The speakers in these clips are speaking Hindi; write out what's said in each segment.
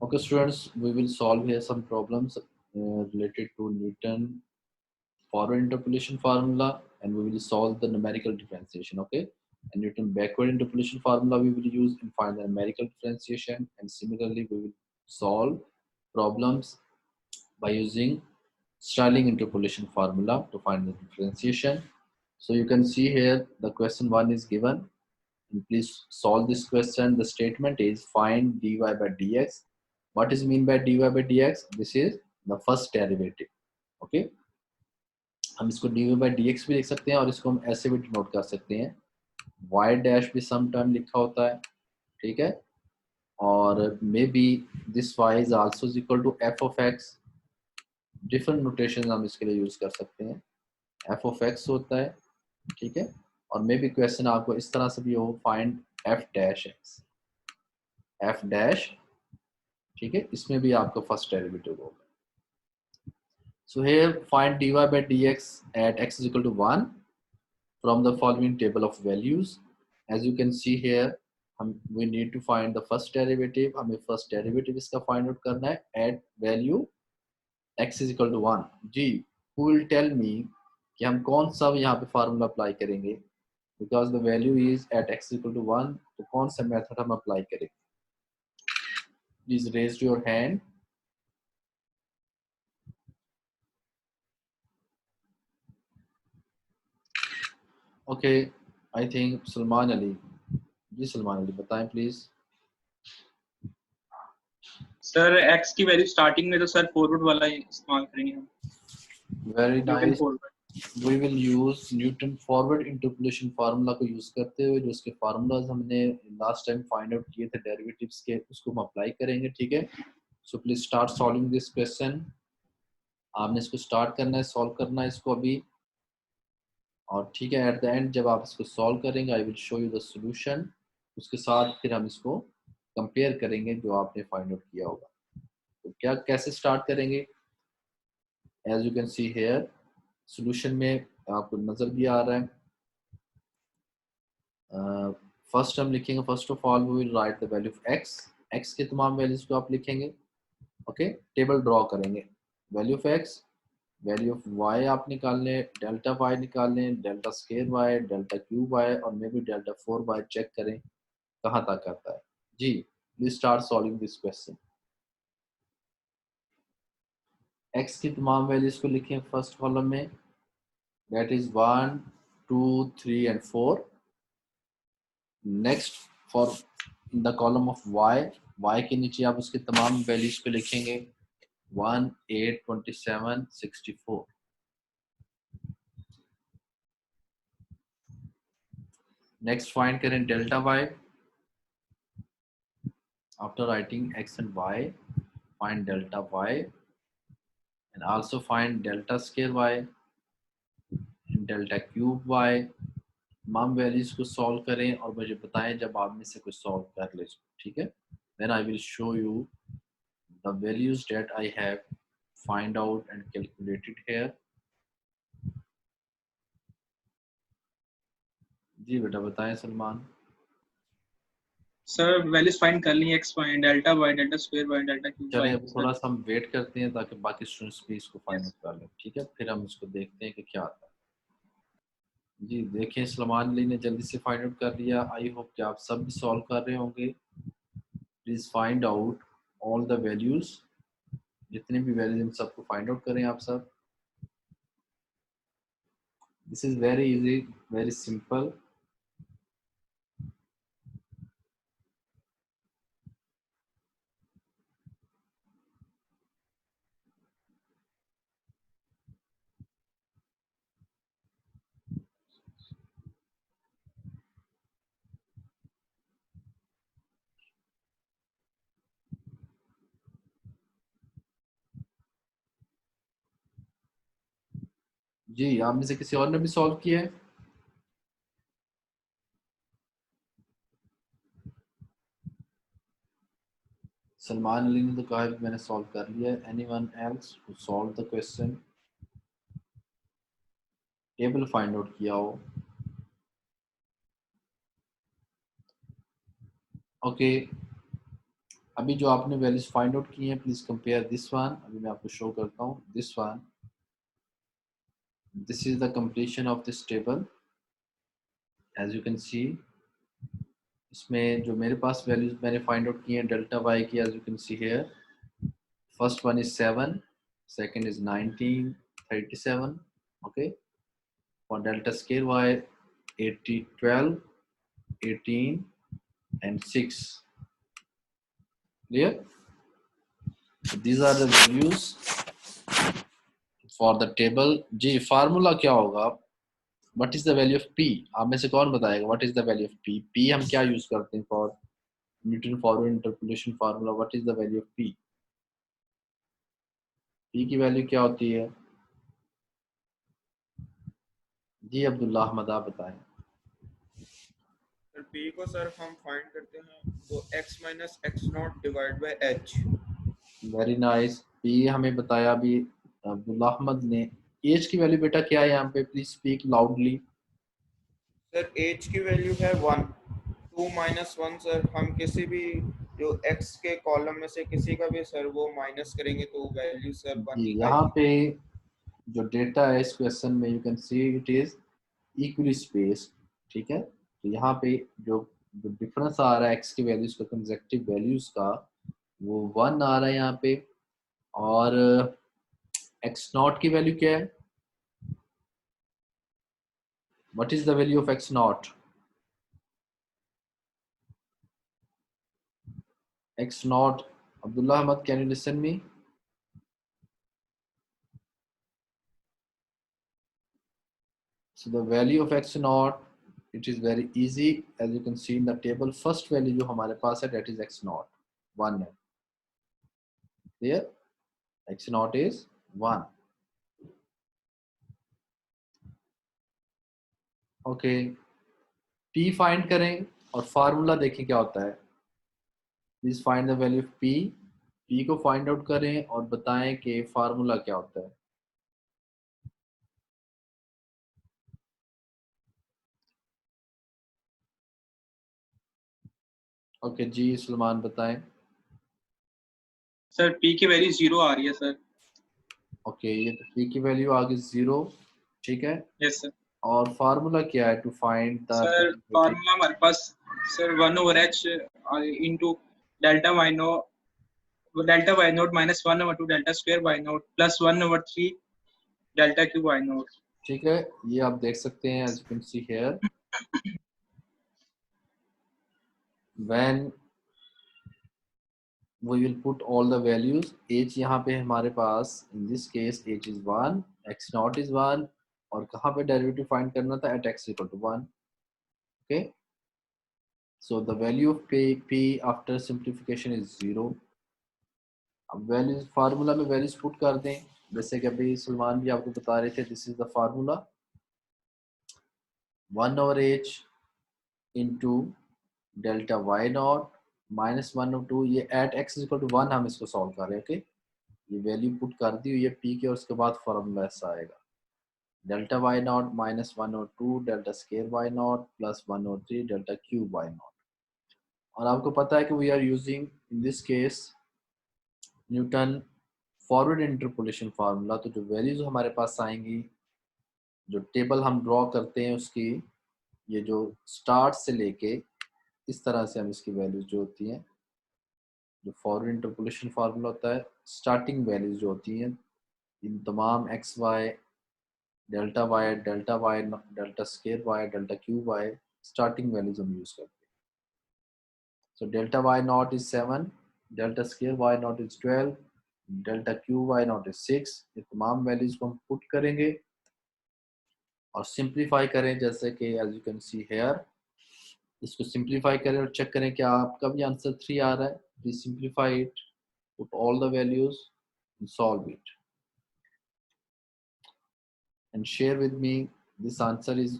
Okay, students, we will solve here some problems related to Newton forward interpolation formula, and we will solve the numerical differentiation. Okay, and Newton backward interpolation formula we will use and find the numerical differentiation, and similarly we will solve problems by using Stirling interpolation formula to find the differentiation. So you can see here the question 1 is given, and please solve this question. The statement is find dy by dx. What is mean by dy by dx? This is the first derivative. Okay, हम इसको dy by dx भी लिख सकते हैं और इसको हम ऐसे भी डिनोट कर सकते हैं, y डैश भी सम टाइम लिखा होता है, ठीक है, और maybe this y is also equal to f of x. Different notation हम इसके लिए यूज कर सकते हैं, f of x होता है, ठीक है, और मे बी क्वेश्चन आपको इस तरह से भी हो, find f dash x, f dash, ठीक है, इसमें भी आपका फर्स्ट डेरिवेटिव होगा. So here find dy by dx at x is equal to 1 from the following table of values. As you can see here, we need to find the first derivative. हमें first derivative इसका find out करना है at value x is equal to 1. Ji, who will tell me कि हम कौन सा यहाँ पे फार्मूला अप्लाई करेंगे, because the value is at x is equal to 1, तो कौन सा मेथड हम अप्लाई करेंगे? Please raise your hand. Okay, I think Salman Ali. जी सलमान अली बताएं प्लीज. सर x की वैल्यू स्टार्टिंग में तो सर फॉरवर्ड वाला ही इस्तेमाल करेंगे हम. Very nice. forward. We will use Newton forward interpolation formula को यूज करते हुए जो उसके फार्मूलाज हमने लास्ट टाइम फाइंड आउट किए थे डेरिवेटिव्स के, उसको हम अप्लाई करेंगे, ठीक है. So please start solving this question. आपने इसको स्टार्ट करना है, सॉल्व करना है इसको अभी, और ठीक है, एट द एंड जब आप इसको सॉल्व करेंगे आई will show you the solution. उसके साथ फिर हम इसको कंपेयर करेंगे जो आपने फाइंड आउट किया होगा. तो क्या कैसे स्टार्ट करेंगे? As you can see here solution में आपको नजर भी आ रहा है. फर्स्ट हम लिखेंगे, first of all we will write the value of x. X के तमाम वैल्यूज को आप लिखेंगे. ओके, टेबल ड्रॉ करेंगे. Value of x, value of y आप निकाल लें, डेल्टा वाई निकाल लें, delta square y, delta cube y, और maybe delta 4 y. Check करें कहाँ तक आता है. जी, please start solving this question. X की तमाम वैल्यूज को लिखें फर्स्ट कॉलम में, that is 1 2 3 and 4. Next for in the column of y, y के नीचे आप उसके तमाम वैल्यूज को लिखेंगे, 1 8 27 64. नेक्स्ट फाइंड करें delta y. After writing x and y, find delta y and also find delta square y and delta cube y. तमाम वैल्यूज को सॉल्व करें और मुझे बताएं जब आप में से कुछ सॉल्व कर ले, ठीक है. Then I will show you the values that I have find out and calculated here. जी बेटा बताएं सलमान. सर वैल्यूज फाइंड कर ली, x find, delta y, delta square y, delta cube चलिए y. अब थोड़ा सा हम वेट करते हैं ताकि बाकी स्टूडेंट्स भी इसको फाइंड आउट कर लें, ठीक है, फिर हम इसको देखते हैं कि क्या आता है. जी देखें, सलमान अली ने जल्दी से फाइंड आउट कर लिया. आई होप कि आप सब भी सॉल्व कर रहे होंगे. Please find out all the values, जितने भी वैल्यूज इन सबको फाइंड आउट करें आप सब. This is very easy, very simple. जी आप में से किसी और ने भी सॉल्व किया है? सलमान अली ने तो कहा कि मैंने सॉल्व कर लिया है. Anyone else who solve the question, table find out किया हो? ओके, अभी जो आपने वैल्यूज फाइंड आउट की हैं, प्लीज कंपेयर दिस वन। अभी मैं आपको शो करता हूँ this one. This is the completion of this table. As you can see, इसमें जो मेरे पास वैल्यूज मैंने फाइंड आउट की हैं डेल्टा वाई की, as you can see here, first one is 7, second is 19, 37, okay. For delta scale y, 80, 12, 18 and 6. Clear? So these are the values for the table. जी फार्मूला क्या होगा? What is the value of P? आप में से कौन बताएगा what is the value of P? P हम क्या यूज करते हैं for Newton forward interpolation formula? What is the value of P? P की वैल्यू क्या होती है? जी अब्दुल्ला अहमद आप बताएं। सर पी को सर हम फाइंड करते हैं वो x minus x not divide by H. Very nice. P हमें बताया अभी अब्दुल्ला अहमद ने। एज की वैल्यू बेटा क्या है यहाँ पे? Please speak loudly. Sir H की वैल्यू है 1, 2 माइनस 1। सर हम किसी भी जो x के कॉलम में से किसी का भी सर वो माइनस करेंगे तो वैल्यू सर 1 जी ही यहाँ आएगी। पे जो डेटा है इस क्वेश्चन में, you can see it is equally spaced. ठीक है, तो यहाँ पे जो जो डिफरेंस आ रहा है एक्स की वैल्यूज का, कंसेक्टिव वैल्यूज का, वो 1 आ रहा है यहाँ पे। और एक्स नॉट की वैल्यू क्या है? What is the value of x naught? X naught, Abdullah Ahmad can you listen me? So the value of x naught, it is very easy, as you can see in the table. First value जो हमारे पास है that is x naught, 1 है। Clear? x naught is 1. Okay, p find करें और फार्मूला देखें क्या होता है। Please find the value of p. p को find out करें और बताएं कि फार्मूला क्या होता है। ओके जी सलमान बताएं। सर पी की वैल्यू 0 आ रही है सर। ओके, ये तो p की वैल्यू आ गई 0। ठीक है, यस सर। और फार्मूला क्या है to find sir the? Formula हमारे पास sir 1/h into delta y naught minus 1/2 delta square y naught plus 1/3 delta cube y naught. ठीक है, ये आप देख सकते हैं as you can see here, when we will put all the values, h यहाँ पे हमारे पास in this case h is 1, x naught is 1, और कहाँ पे डेरिवेटिव फाइंड करना था? at x equal to 1. okay, so the value of p after simplification is 0. अब वैल्यूज फार्मूला में वैल्यूज पुट कर दें, जैसे कि अभी सलमान भी आपको बता रहे थे। This is the formula 1/h into delta y naught minus 1/2, ये एट एक्स इक्वल टू 1 हम इसको सॉल्व कर रहे हैं। ओके, ये वैल्यू पुट कर दी हुई है पी के, और उसके बाद फार्मूला ऐसा आएगा delta y naught minus 1/2 delta square y naught plus 1/3 delta cube y naught. और आपको पता है कि we are using in this case Newton forward interpolation formula. तो जो वैल्यूज हमारे पास आएंगी, जो टेबल हम ड्रॉ करते हैं उसकी, ये जो स्टार्ट से लेके इस तरह से हम इसकी वैल्यूज जो होती हैं, जो फॉरवर्ड इंटरपोलेशन फार्मूला होता है, स्टार्टिंग वैल्यूज जो होती हैं इन तमाम x y, delta y, delta square y, delta cube y, starting values हम यूज करते हैं। So delta y naught is 7, delta square y naught is 12, delta cube y naught is 6। ये तमाम वैल्यूज को हम पुट करेंगे और सिंप्लीफाई करें, जैसे कि as you can see here. इसको सिंप्लीफाई करें और चेक करें क्या आपका भी आंसर 3 आ रहा है। Please simplify it, put all the values and solve it and share with me this answer is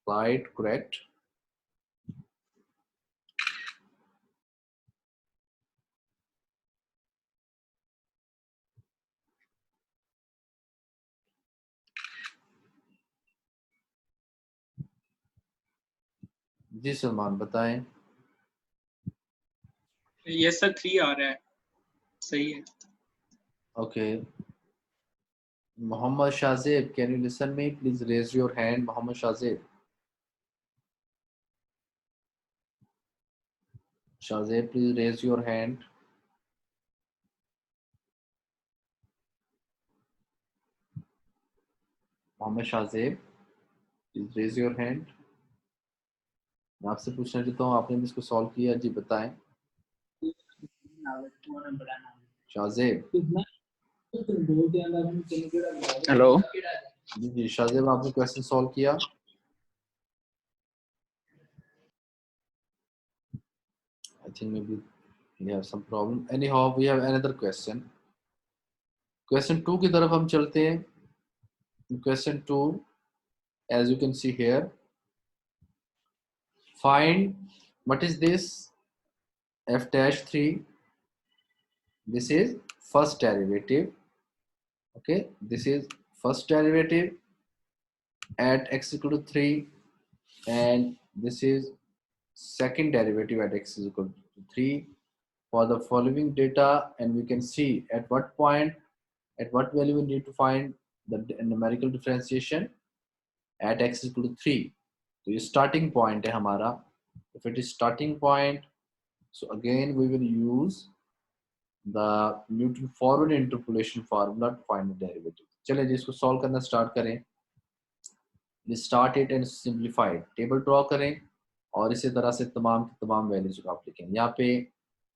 right, correct? जी सलमान बताएं। यस सर 3 आ रहा है, सही है। Okay. Muhammad Shazib, can you listen me? Please raise your hand, Muhammad Shazib. Shazib, please raise your hand. Muhammad Shazib, please raise your hand. मैं आपसे पूछना चाहता हूँ, आपने भी इसको सॉल्व किया? जी बताएं। शाजिब। हेलो जी जी शाजिब, आपने क्वेश्चन सॉल्व किया? I think maybe we have some problem. Anyhow, we have another question. Question 2 की तरफ हम चलते हैं. In question 2, as you can see here, find what is this? F dash 3. This is first derivative. Okay, this is first derivative at x equal to 3, and this is second derivative at x is equal to 3 for the following data, and we can see at what point, at what value we need to find the numerical differentiation at x is equal to 3. So ये starting point है हमारा. If it is starting point, so again we will use the Newton forward interpolation formula to find the derivative. चलिए जी इसको solve करना start करें. We start it and simplify it. Table draw करें और इसी तरह से तमाम की तमाम वैल्यूज को आप लिखें. यहाँ पे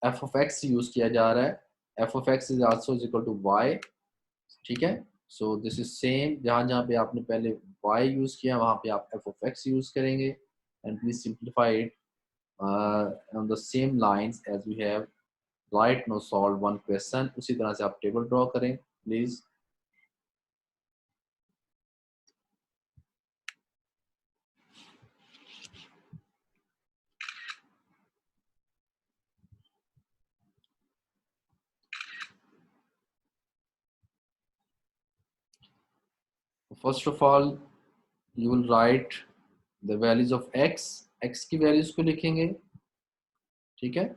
f of x यूज किया जा रहा है. f of x is also is equal to y. ठीक है. So this is same. जहाँ जहाँ पे आपने पहले y यूज किया वहाँ पे आप f of x यूज करेंगे. And please simplify it on the same lines as we have right now solve one question. उसी तरह से आप table draw करें please. First of all, you will write the values of x. x की values को लिखेंगे. ठीक है.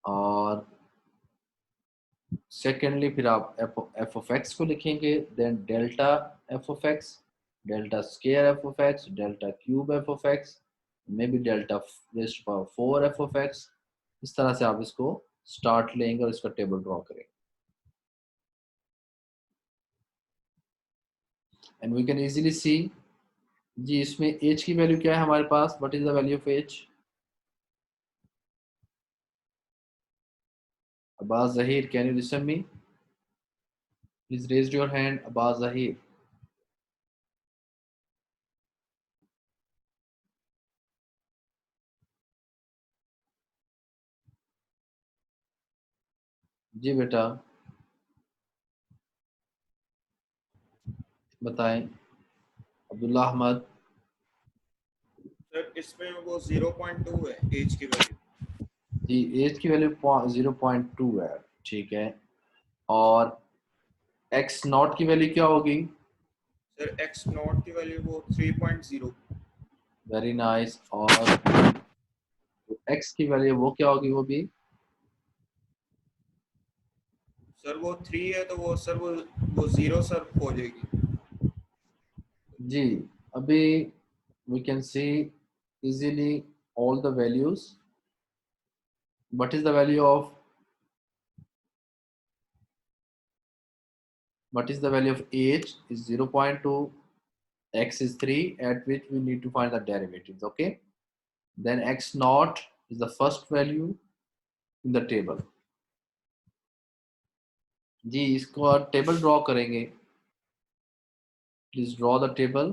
और सेकेंडली फिर आप f of x को लिखेंगे. Then delta f of x, delta square f of x, delta cube f of x, maybe delta raised to power 4 f of x. इस तरह से आप इसको स्टार्ट लेंगे और इसका टेबल ड्रॉ करेंगे. And we can easily see. जी इसमें h की वैल्यू क्या है हमारे पास? What is the value of h? Abbas Zaheer, can you listen me? Please raise your hand. Abbas Zaheer. जी बेटा बताएं. अब्दुल्ला अहमद. सर इसमें वो 0.2 है एज की वैल्यू. जी एज की वैल्यू 0.2 है. ठीक है. और x नॉट की वैल्यू क्या होगी? सर x नॉट की वैल्यू वो 3.0. Very nice. और x की वैल्यू वो क्या होगी? वो भी सर वो 3 है तो वो सर वो 0 सर हो जाएगी. जी. अभी we can see easily all the values. What is the value of h is 0.2, x is 3, at which we need to find the derivatives. Okay, then x naught is the first value in the table. जी इसको टेबल ड्रॉ करेंगे. Please draw the table.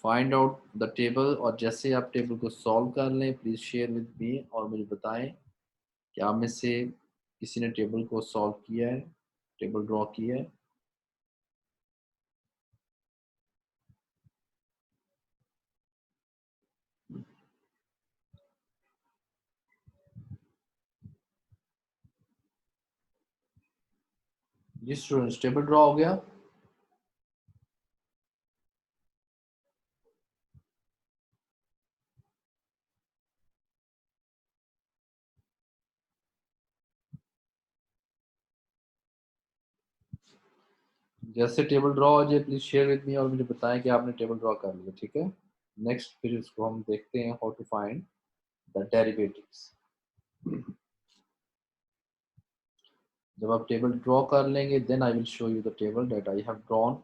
Find out the table. और जैसे आप टेबल को सॉल्व कर लें प्लीज शेयर विद मी और मुझे बताएं कि आप में से किसी ने टेबल को सॉल्व किया है, टेबल ड्रॉ किया है. जी स्टूडेंट्स टेबल ड्रॉ हो गया. जैसे टेबल ड्रॉ हो जाए प्लीज शेयर विद मी और मुझे बताएं कि आपने टेबल ड्रॉ कर लिया, ठीक है। नेक्स्ट फिर इसको हम देखते हैं how to find the derivatives. जब आप टेबल ड्रॉ कर लेंगे then I will show you the table that I have drawn.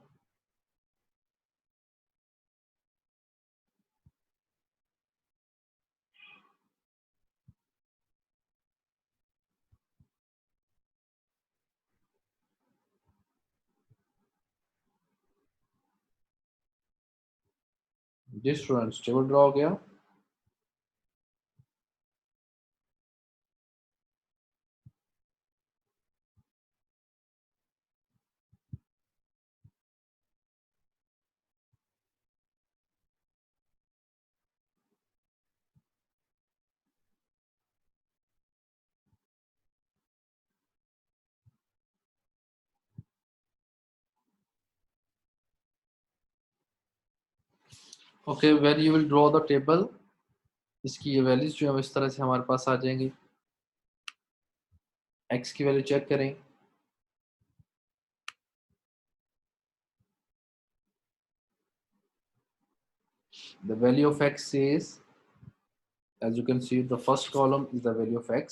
जी स्टूडेंट्स, टेबल ड्रॉ हो गया। Okay, when you will draw the table, इसकी ये वैल्यूज जो है इस तरह से हमारे पास आ जाएंगी। एक्स की वैल्यू चेक करें। The value of x is, as you can see, the first column is the value of x,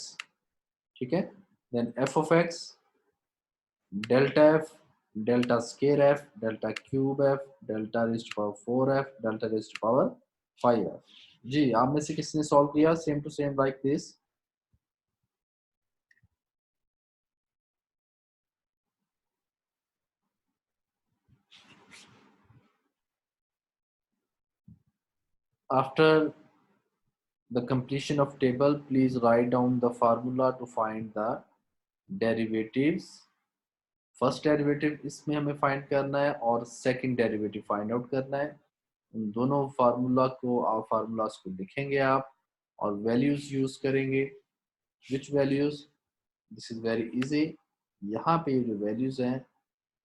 ठीक है। Then f of x, delta f, delta square f, delta cube f, delta raised to power 4f, delta raised to power 5f। जी, आप में से किसने सॉल्व किया? Same to same like this. After the completion of table, please write down the formula to find the derivatives। First derivative इसमें हमें फाइंड करना है और सेकंड डेरिवेटिव फाइंड आउट करना है। उन दोनों फार्मूलाज को लिखेंगे आप और वैल्यूज यूज करेंगे। Which values? This is very easy. यहाँ पे जो वैल्यूज हैं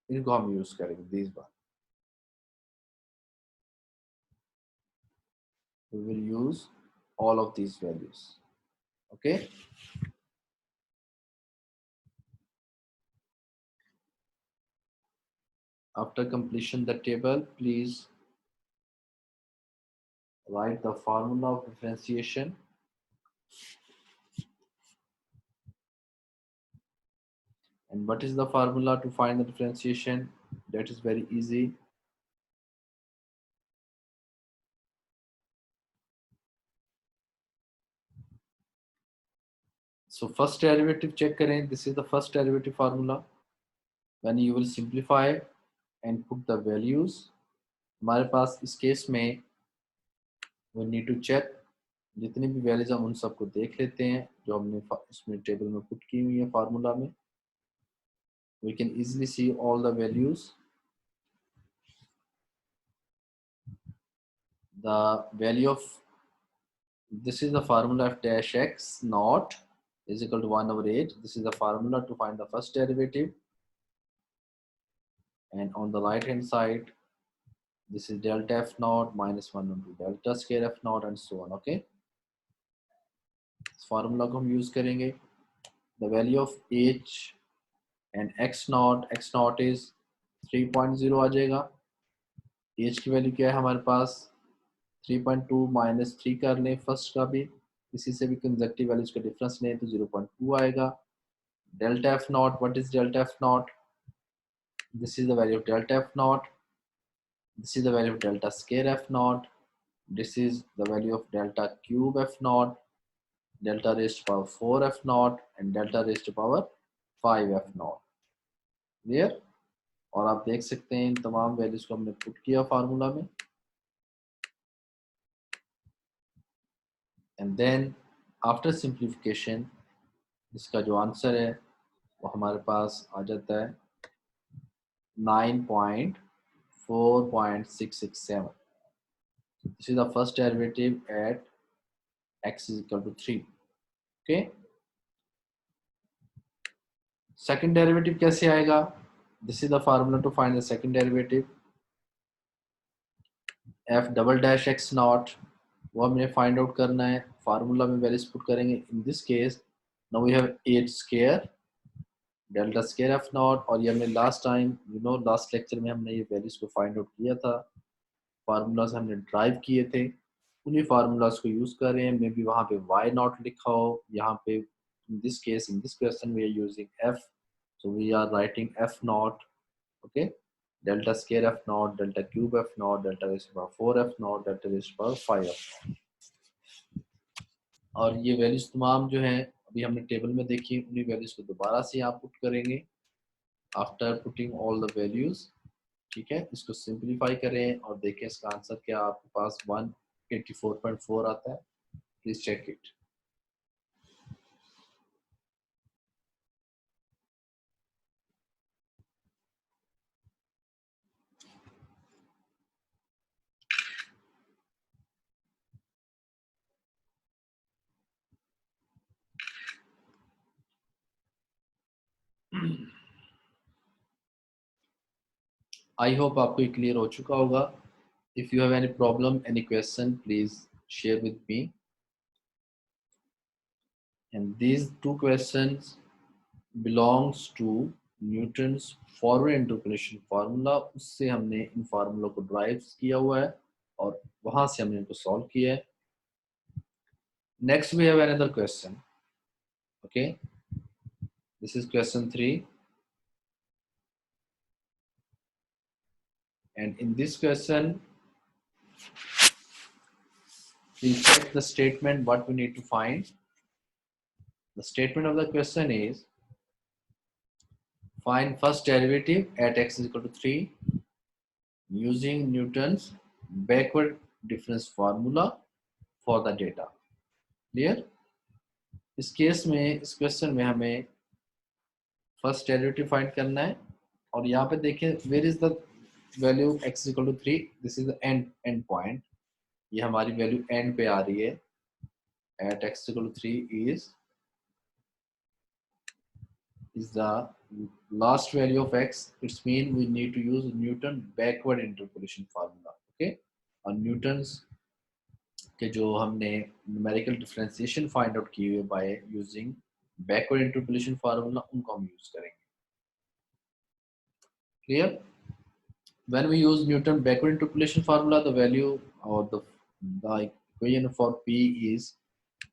इनको हम यूज करेंगे दिस बार। We will use all of these values, okay. After completion the table, please write the formula of differentiation। And what is the formula to find the differentiation? That is very easy। So first derivative check करें। This is the first derivative formula। When you will simplify and put the values, हमारे पास इस केस में we need to check जितनी भी वैल्यूज हम उन सबको देख लेते हैं जो हमने इसमें टेबल में पुट की हुई है फार्मूला में। We can easily see all the values। The value of this is the formula of dash x naught is equal to 1 over 8। This is the formula to find the first derivative। And on the right hand side, this is delta f naught minus 1 into delta square f naught and so on, okay। इस फार्मूला को हम यूज करेंगे। The value of h and x naught is 3.0 आ जाएगा। h की वैल्यू क्या है हमारे पास? 3.2 माइनस 3 कर लें फर्स्ट का भी, इसी से भी कंजक्टिव वैल्यूज का डिफरेंस लें तो 0.2 आएगा। Delta f naught, what is delta f naught? This is the value of delta f naught. This is the value of delta square f naught. This is the value of delta cube f naught, delta raised to power 4 f naught and delta raised to power 5 f naught. Clear? और आप देख सकते हैं इन तमाम वैल्यूज को हमने पुट किया फार्मूला में। एंड देन आफ्टर सिंप्लीफिकेशन इसका जो आंसर है वो हमारे पास आ जाता है 9.4667। This is the first derivative at x is equal to 3, okay। Second derivative कैसे आएगा? This is the formula to find the second derivative। f double dash x naught वो हमने फाइंड आउट करना है, फार्मूला में वैल्यूज पुट करेंगे। In this case now we have 8 square delta square f naught, और ये हमने लास्ट टाइम लास्ट लेक्चर में हमने ये वैल्यूज को फाइंड आउट किया था, फार्मूलाज हमने ड्राइव किए थे, उन्हीं फार्मूलाज को यूज कर रहे हैं। मे बी वहाँ पे वाई नॉट लिखा हो, यहाँ पे in this case in this question we are using f, so we are writing f naught, okay, delta square f naught, delta cube f naught, delta raised to power 4 f naught, delta raised to power 5 f naught। और ये वैल्यूज तमाम जो हैं अभी हमने टेबल में देखी, उन्हीं वैल्यूज को दोबारा से यहाँ पुट करेंगे after putting all the values. ठीक है, इसको सिंप्लीफाई करें और देखें इसका आंसर क्या आपके पास 184.4 आता है। Please check it. I hope आपको क्लियर हो चुका होगा। If you have any problem, any question, please share with me. And these two questions belongs to Newton's forward interpolation formula. उससे हमने इन फार्मूलों को ड्राइव किया हुआ है और वहां से हमने इनको सॉल्व किया है। Next we have another question, okay, this is question 3 and in this question please check the statement what we need to find. The statement of the question is find first derivative at x is equal to 3 using Newton's backward difference formula for the data. Clear? इस केस में, इस क्वेश्चन में हमें फर्स्ट डेरिवेटिव फाइंड करना है और यहाँ पे देखें where is the value x equal to 3, this is the end point, ये हमारी वैल्यू एंड पे आ रही है at x equal to 3 is the last value of x. It's mean we need to use Newton backward interpolation formula, okay, और न्यूटन्स के जो हमने न्यूमेरिकल डिफरेंशिएशन फाइंड आउट किए हुए by using backward interpolation formula, उनको हम यूज करेंगे। Clear? When we use Newton backward interpolation formula, the value or the equation for p is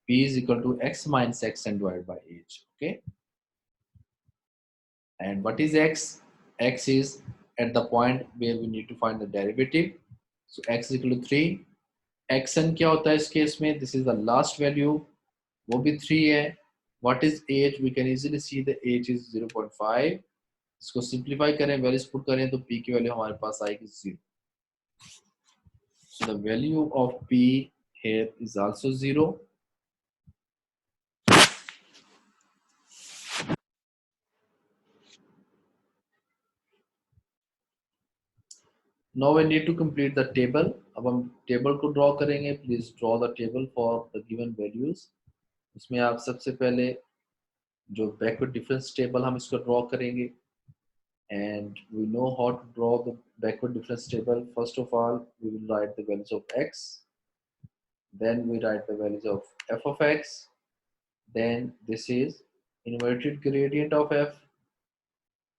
equal to x minus x and divided by h, okay, and what is x? X is at the point where we need to find the derivative, so x is equal to 3। xn क्या होता है इस केस में? This is the last value, वो भी 3 है। What is h? We can easily see the h is 0.5। इसको सिंप्लीफाई करें, वैल्यूज पुट करें तो p की वैल्यू हमारे पास आएगी 0। So the value of p here is also 0। Now we need to complete the table। अब हम टेबल को ड्रॉ करेंगे। Please draw the table for the given values. उसमें आप सबसे पहले जो बैकवर्ड डिफरेंस टेबल हम इसको ड्रॉ करेंगे, and we know how to draw the backward difference table. First of all, we will write the values of x, then we write the values of f of x, then this is inverted gradient of f,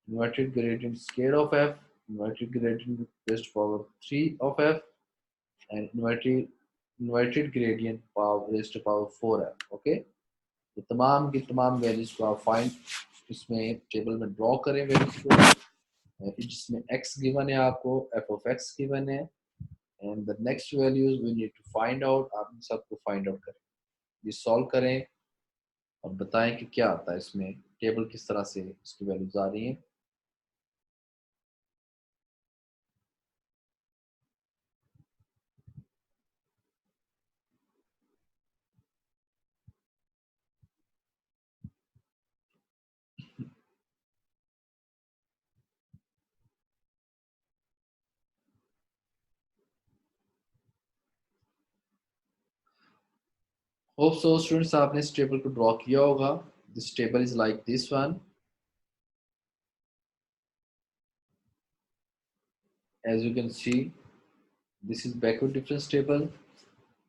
inverted gradient square of f, inverted gradient raised to power 3 of f, and inverted gradient power raised to power 4f, okay। तो तमाम की तमाम वैल्यूज को आप फाइंड इसमें टेबल में ड्रॉ करें वैल्यूज को, जिसमें x गिवन है आपको, f of x गिवन है, and the next values we need to find out. आप इन सबको फाइंड आउट करें, ये सॉल्व करें और बताएं कि क्या आता है इसमें, टेबल किस तरह से इसकी वैल्यूज आ रही हैं। होप सो स्टूडेंट्स आपने इस टेबल को ड्रॉ किया होगा। This table is like this one, as you can see this is backward difference table.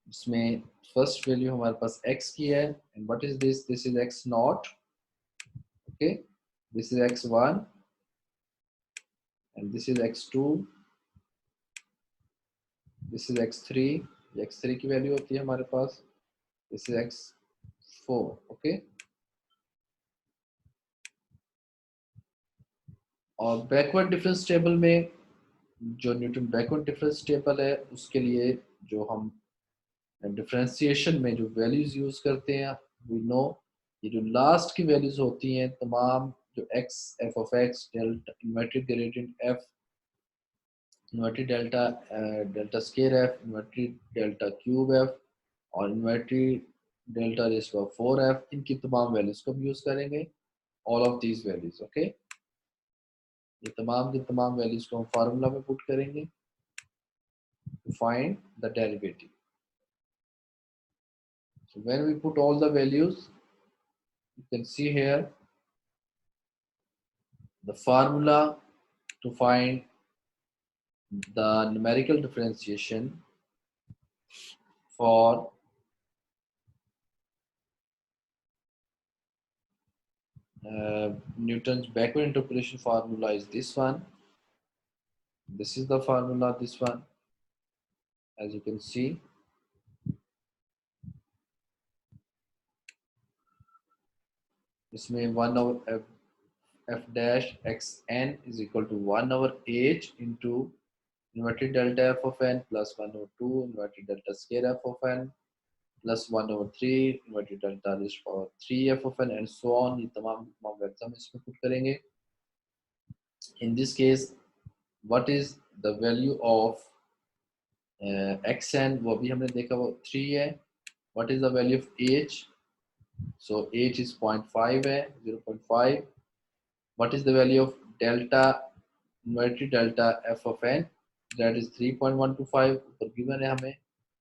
इसमें फर्स्ट वैल्यू हमारे पास x की है, and what is this? This is x nought, okay. This is x1 and this is x2, this is x3, x3 की वैल्यू होती है हमारे पास, this is x4, ओके। और बैकवर्ड डिफरेंस टेबल में जो न्यूटन बैकवर्ड डिफरेंस टेबल है उसके लिए जो हम डिफरेंशिएशन में जो वैल्यूज यूज करते हैं, वी नो ये जो लास्ट की वैल्यूज होती हैं तमाम, जो x f of x delta inverted gradient f inverted delta delta square f inverted delta cube f और inverted delta rays power 4f, इनकी तमाम वैल्यूज को हम यूज करेंगे, all of these values, okay. ये तमाम की तमाम वैल्यूज को हम फार्मूला में पुट करेंगे to find the derivative. So when we put all the values, you can see here the formula to find the numerical differentiation for Newton's backward interpolation formula is this one. This is the formula, this one, as you can see. इसमें 1 over f dash xn is equal to 1 over h into inverted delta f of n plus 1 over 2 inverted delta square f of n plus 1 over 3 inverted delta raised power 3 f of n and so on. ये तमाम वैल्यूज हम इसमें पुट करेंगे. In this case, what is the value of xn? वो भी हमने देखा वो 3 है. What is the value of h? So h is 0.5 है, 0.5. What is the value of delta inverted delta f of n? That is 3.125. ऊपर given है हमें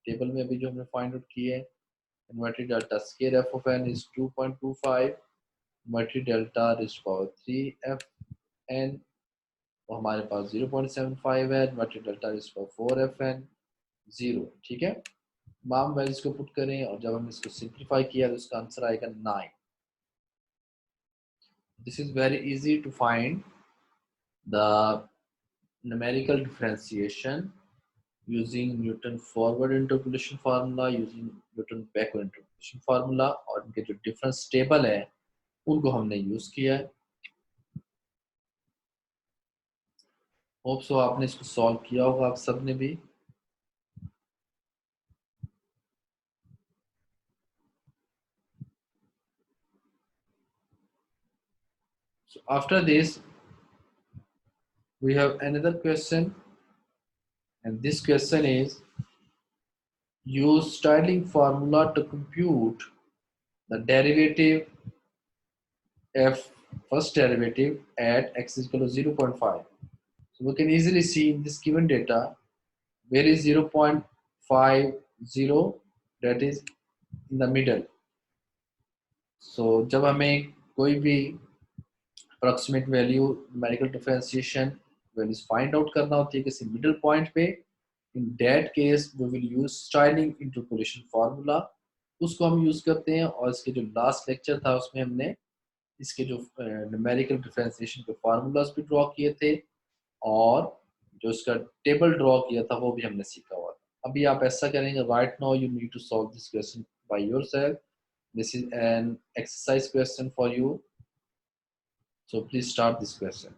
टेबल में अभी जो हमने फाइंड आउट की है. Inverted delta square f of n is 2.25. Inverted delta raised to power 3 f n और हमारे पास 0.75 है. Inverted delta raised to power 4 f n 0. ठीक है, तमाम वैल्यूज को पुट करें और जब हमने इसको सिंप्लीफाई किया तो इसका आंसर आएगा 9. This is very easy to find the numerical differentiation using Newton forward interpolation formula, using Newton backward interpolation formula, और इनके जो डिफरेंस टेबल है उनको हमने यूज किया है. होप सो आपने इसको सॉल्व किया होगा आप सब ने भी. So after this we have another question, and this question is use Stirling formula to compute the derivative f first derivative at x is equal to 0.5. So we can easily see in this given data where is 0.50, that is in the middle. So जब हमें कोई भी approximate value numerical differentiation values find out करना होती है किसी middle point पे, in that case we will use Stirling interpolation formula. उसको हम यूज करते हैं और इसके जो लास्ट लेक्चर था उसमें हमने इसके जो न्यूमेरिकल डिफरेंशिएशन के फार्मूलाज भी ड्रॉ किए थे और जो इसका टेबल ड्रॉ किया था वो भी हमने सीखा हुआ था. अभी आप ऐसा करेंगे, right now you need to solve this question by yourself. This is an exercise question for you, so please start this question.